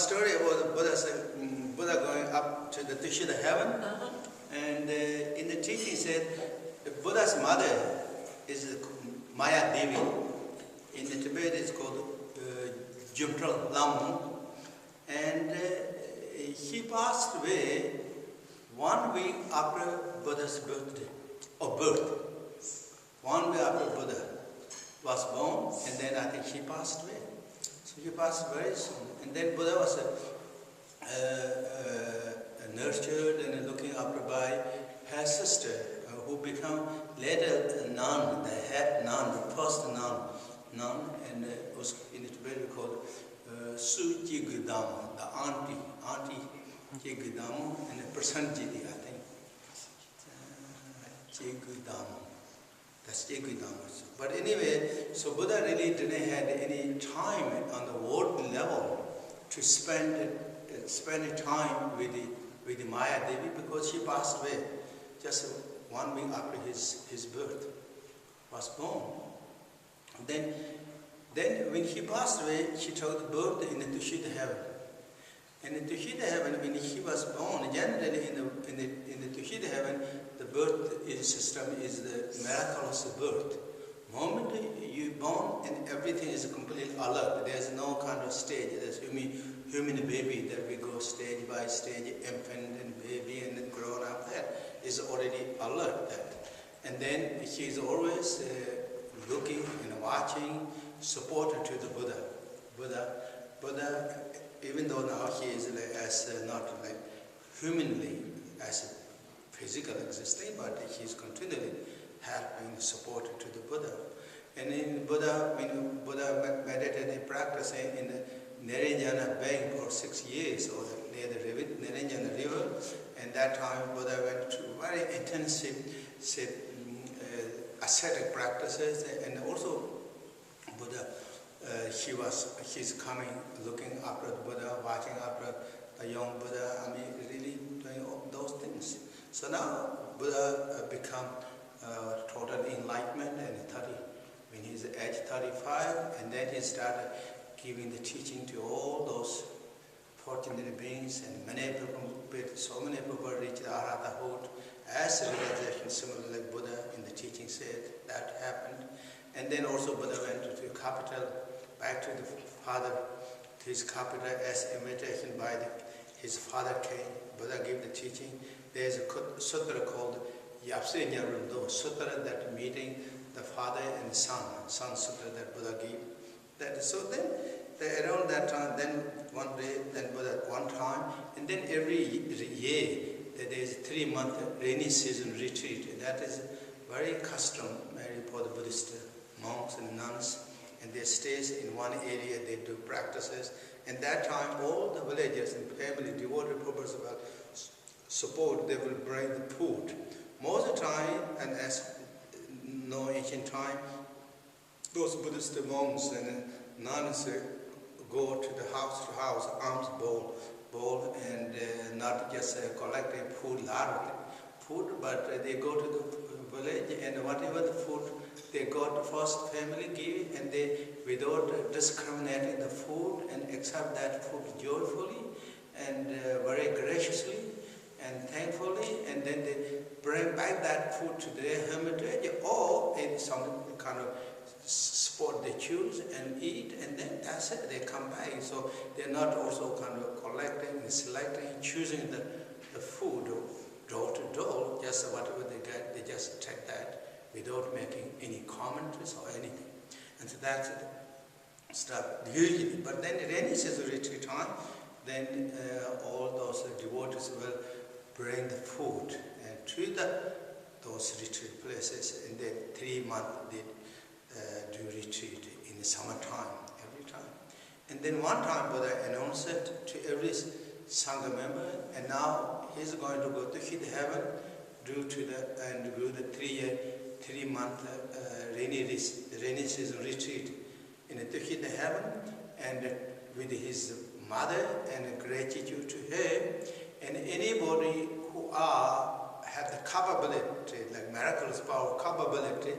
story about the Buddha going up to the Tushita Heaven, and in the teaching said the Buddha's mother is Maya Devi. In the Tibet it's called Jumtral Lam, and he passed away 1 week after Buddha's birthday, or birth. 1 week after Buddha was born, and then I think he passed away. So he passed very soon. And then Buddha was nurtured and looking after by her sister, who became later a nun, the head nun, the first nun, and was in Tibet called Su Jigudama, the auntie Jigudama, and the Prasanjiti, I think. Jigudama. That's Jigudama. But anyway, so Buddha really didn't have any time on the world level to spend time with the Maya Devi, because she passed away just 1 week after his birth was born. Then when he passed away, she took birth in the Tushita Heaven. And in the Tushita Heaven, when he was born, generally in the Tushita Heaven, the birth system is the miraculous birth. The moment you're born, and everything is completely alert. There's no kind of stage. There's human baby that we go stage by stage, infant and baby and then grown up. That is already alert. That, and then he's always looking and watching, supported to the Buddha. Even though now he is not like humanly as a physical existing, but he is continually helping, supported to the Buddha. And in Buddha, when Buddha meditated and practiced in the Niranjana bank for 6 years, or near the Niranjana river, and that time Buddha went to very intensive ascetic practices, and also Buddha, he's coming, looking after the Buddha, watching after the young Buddha, really doing all those things. So now Buddha become total enlightenment when he's age 35, and then he started giving the teaching to all those fortunate beings, and so many people reached Arhatahood as a realization, similarly like Buddha in the teaching said that happened. And then also Buddha went to the capital, back to the father, to his capital as invitation by his father came. Buddha gave the teaching. There's a sutra called Yapse Nyarundo, sutra that meeting the father and the son sutra that Buddha gave. So then around that time, then one day, then Buddha one time, and then every year there is a 3-month rainy season retreat. That is very customary for the Buddhist monks and nuns, and they stay in one area, they do practices. And that time all the villagers and family, devoted purpose about support, they will bring the food. Most of the time, and as no ancient time, those Buddhist monks and nuns go to the house, alms bowl, and not just collecting food, but they go to the village, and whatever the food they got, first family give, and they, without discriminating the food, and accept that food joyfully and very graciously and thankfully, and then they bring back that food to their hermitage, or in some kind of spot they choose and eat, and then that's it, they come back. So they're not also kind of collecting and selecting, choosing the food door to door, just whatever they get, they just take that without making any commentaries or anything. And so that's stuff usually. But then the rainy season retreat time, then all those devotees will bring the food to those retreat places, and then 3 months they do retreat in the summertime, every time. And then one time Buddha announced it to every Sangha member, and now he's going to go to Tushita Heaven do the 3-month rainy season retreat in the Tushita Heaven, and with his mother, and gratitude to her, and anybody who have the capability, like miraculous power capability,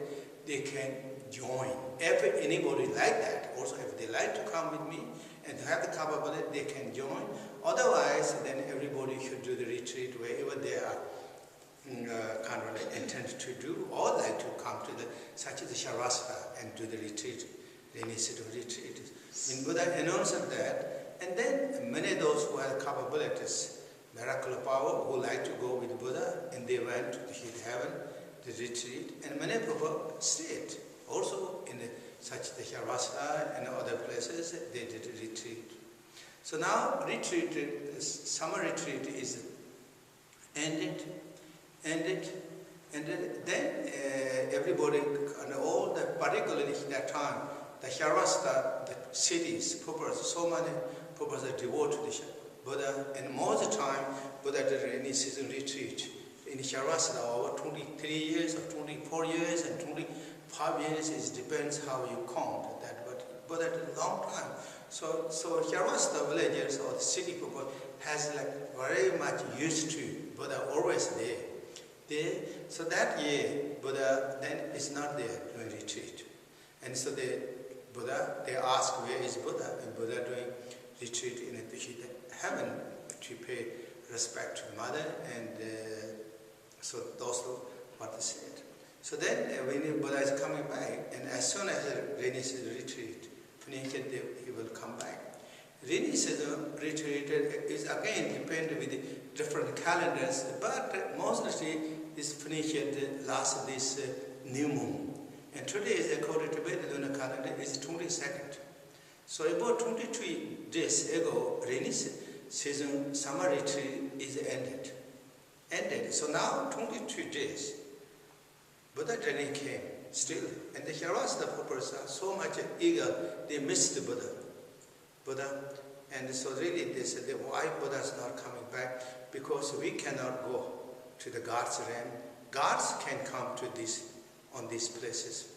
they can join. If anybody like that, also if they like to come with me and to have the capability, they can join. Otherwise, then everybody should do the retreat wherever they are kind of like intend to do, or like to come to the such as the Shavasana and do the retreat, rainy season retreat. When Buddha announced that, and then many of those who have capabilities, miracle power, who like to go with Buddha, and they went to Tushita Heaven, the retreat, and many people stayed. Also in such the Shavasana and other places, they did a retreat. So now retreat, summer retreat is ended, and then everybody, and all the, particularly that time, the Shavasana, the cities, people, so many people are devoted to the Buddha, and most of the time, Buddha did rainy season retreat. In Shavasana, over 23 years, or 24 years, and 25 years, it depends how you count that, but Buddha did a long time. So Shavasana villagers or the city people has like very much used to Buddha always there. So that year, Buddha then is not there doing retreat. And so Buddha, they ask where is Buddha? And Buddha doing retreat in the Tushita Heaven to pay respect to Mother, and so those are what they said. So then when Buddha is coming back, and as soon as the rainy season retreat finished, he will come back. Rainy season retreat is again dependent with the different calendars, but mostly is finished last this new moon. And today is according to Tibetan lunar calendar is 22nd. So about 22 days ago, rainy season summer retreat is ended. So now 22 days, Buddha journey came still, and the Shavasana people are so much eager, they missed the Buddha. And so really they said, why Buddha is not coming back? Because we cannot go to the God's realm. Gods can come to on these places,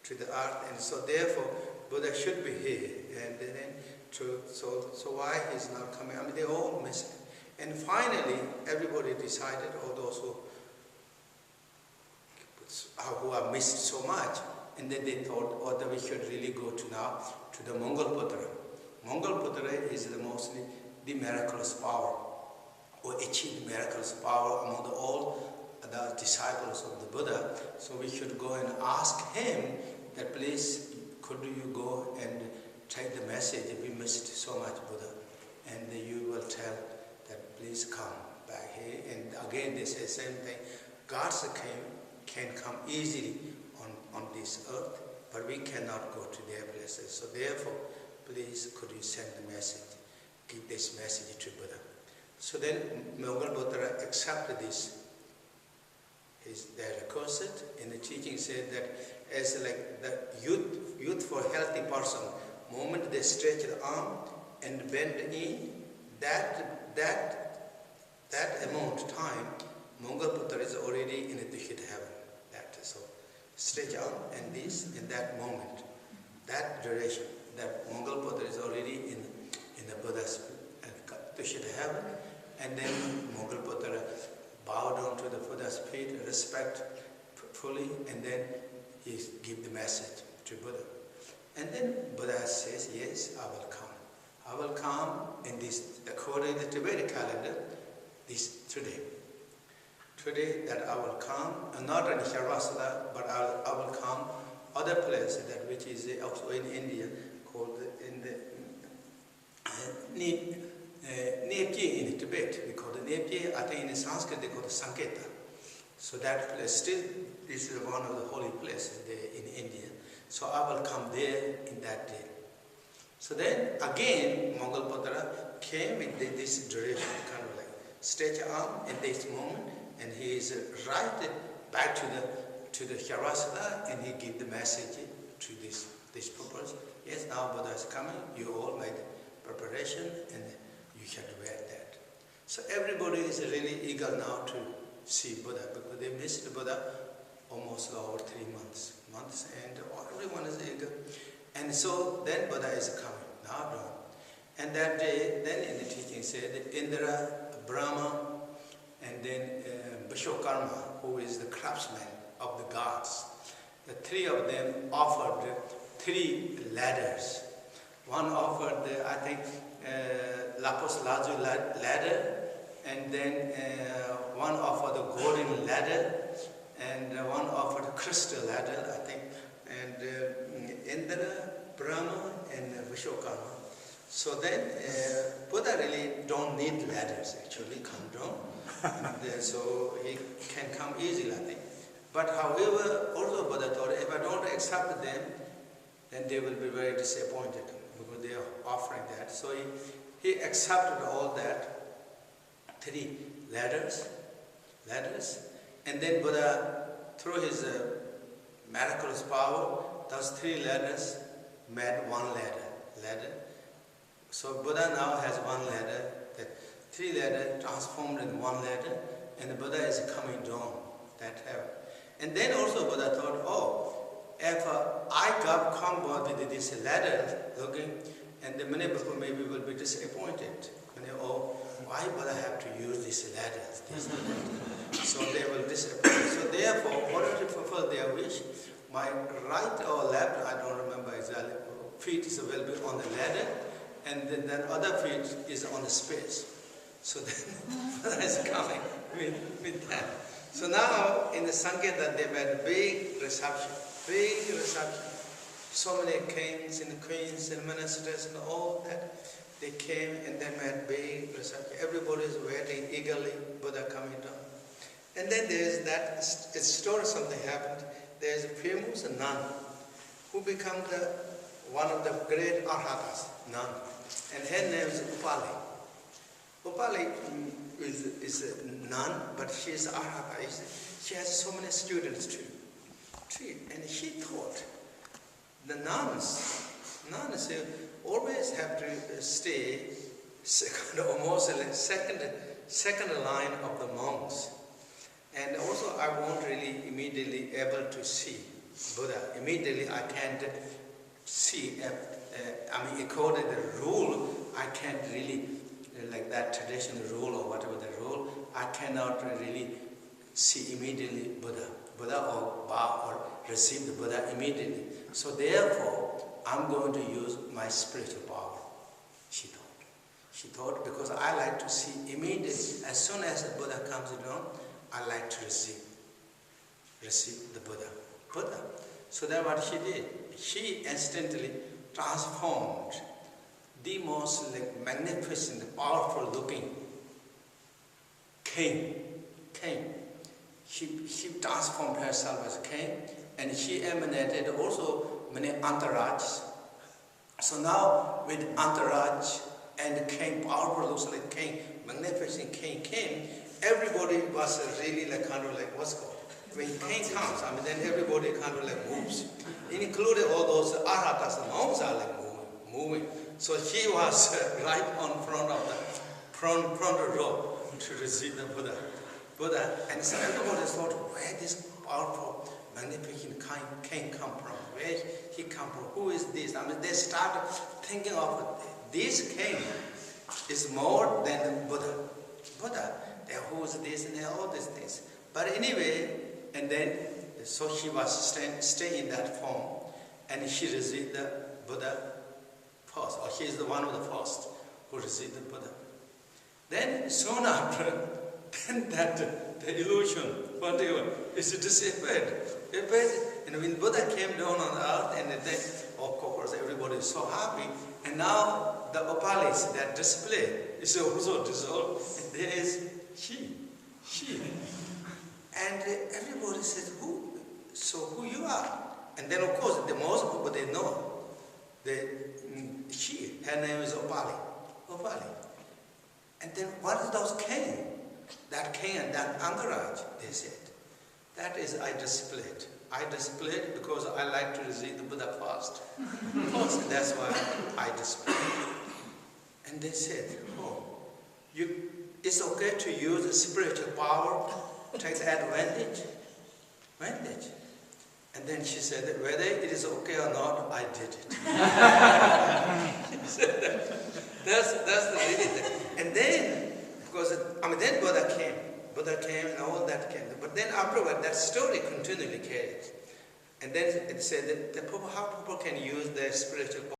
to the earth, and so therefore Buddha should be here. And then so why he's not coming? I mean, they all missed it. And finally, everybody decided, all those who are missed so much, and then they thought, that we should really go to the Maudgalyayana. Maudgalyayana is mostly the miraculous power, or achieved miraculous power among all the disciples of the Buddha. So we should go and ask him that, please, could you go and take the message? We missed so much Buddha, and you will tell that please come back here. And again they say the same thing. Gods can come easily on this earth, but we cannot go to their places. So therefore, please could you send the message, give this message to Buddha. So then Maudgalyayana accepted this. Their request in the teaching said that as like the youthful healthy person, moment they stretch the arm and bend in, that amount of time, Maudgalyayana is already in the Tushita Heaven. So stretch arm and this in that moment, that duration, that Maudgalyayana is already in the Buddha's Tushita Heaven, and then Maudgalyayana bow down to the Buddha's feet, respect fully, and then he give the message to Buddha. And then Buddha says, yes, I will come. I will come in this, according to the Tibetan calendar, today. Today that I will come, not in Shavasana, but I will come other place that which is also in India, called in the Nepje in Tibet. We call it Nepje. I think in Sanskrit they call it Sanketa. So that place still, this is one of the holy places there in India. So I will come there in that day. So then again, Maudgalyayana came in this direction, kind of like stretch arm in this moment, and he is right back to the Shavasana, and he give the message to this purpose. Yes, now Buddha is coming. You all made preparation, and you should wear that. So everybody is really eager now to see Buddha, because they missed Buddha almost over 3 months, and everyone is eager. And so then Buddha is coming, now. And that day, then in the teaching said, Indra, Brahma, and then Vishwakarma, who is the craftsman of the gods. The three of them offered 3 ladders. One offered, I think, lapis lazuli ladder, and then one offered a golden ladder, and one offered a crystal ladder, I think, and Indra, Brahma, and Vishwakarma. So then, Buddha really don't need ladders, actually, come down. And, so he can come easily, I think. But however, also Buddha thought, if I don't accept them, then they will be very disappointed because they are offering that. So he accepted all that, 3 ladders, and then Buddha, through his miraculous power, those 3 ladders made 1 ladder. So Buddha now has 1 ladder, that 3 ladders transformed in 1 ladder, and the Buddha is coming down that heaven. And then also Buddha thought, if I come with this ladder looking, and the many people maybe will be disappointed. Why Buddha have to use this ladder? So they will disappoint. So therefore, in order to fulfill their wish, my right or left, I don't remember exactly, feet will be on the ladder, and then that other feet is on the space. So then Buddha is coming with that. So now in the Sankirtan they made a big reception. So many kings and queens and ministers and all that. They came and they made big reception. Everybody is waiting eagerly, Buddha coming down. And then there is that story, something happened. There is a famous nun who became one of the great arhatas, nun. And her name is Upali. Upali is a nun, but she is arhata. She has so many students too. And she thought, the nuns always have to stay second line of the monks. And also I won't really immediately able to see Buddha. Immediately I can't see, according to the rule, I can't really, like that traditional rule or whatever the rule, I cannot really see immediately Buddha or bow or receive the Buddha immediately. So therefore, I'm going to use my spiritual power, she thought. She thought, because I like to see immediately, as soon as the Buddha comes down, I like to receive the Buddha. So then what she did, she instantly transformed the most magnificent, powerful looking king. She transformed herself as a king, and she emanated also many entourages. So now with entourage and king, powerful looks like king, magnificent king came, everybody was really kind of like what's called. When king comes, then everybody kind of like moves. Including all those arhatas, the monks are like moving. So she was right on front of the front row to receive the Buddha. And so everybody thought, where this powerful, magnificent king come from? Where he come from? Who is this? They started thinking of this king is more than Buddha. Who is this and all these things. But anyway, and then, so she was staying in that form, and she received the Buddha first, or she is the one of the first who received the Buddha. Then soon after, then the illusion, whatever, is disappeared. And when Buddha came down on earth, and then, of course, everybody is so happy, and now the Upalis, that display, is also dissolved. And there is she. And everybody says, who you are? And then, of course, the most people they know, her name is Upali. And then what is those king? That king and that entourage, they said. That is, I displayed. I displayed because I like to receive the Buddha first. That's why I displayed. And they said, it's okay to use the spiritual power, take the advantage. And then she said that whether it is okay or not, I did it. She said that's the really thing. And then, because then Buddha came and all that came. But then afterward, that story continually carried. And then it said that how people can use their spiritual power.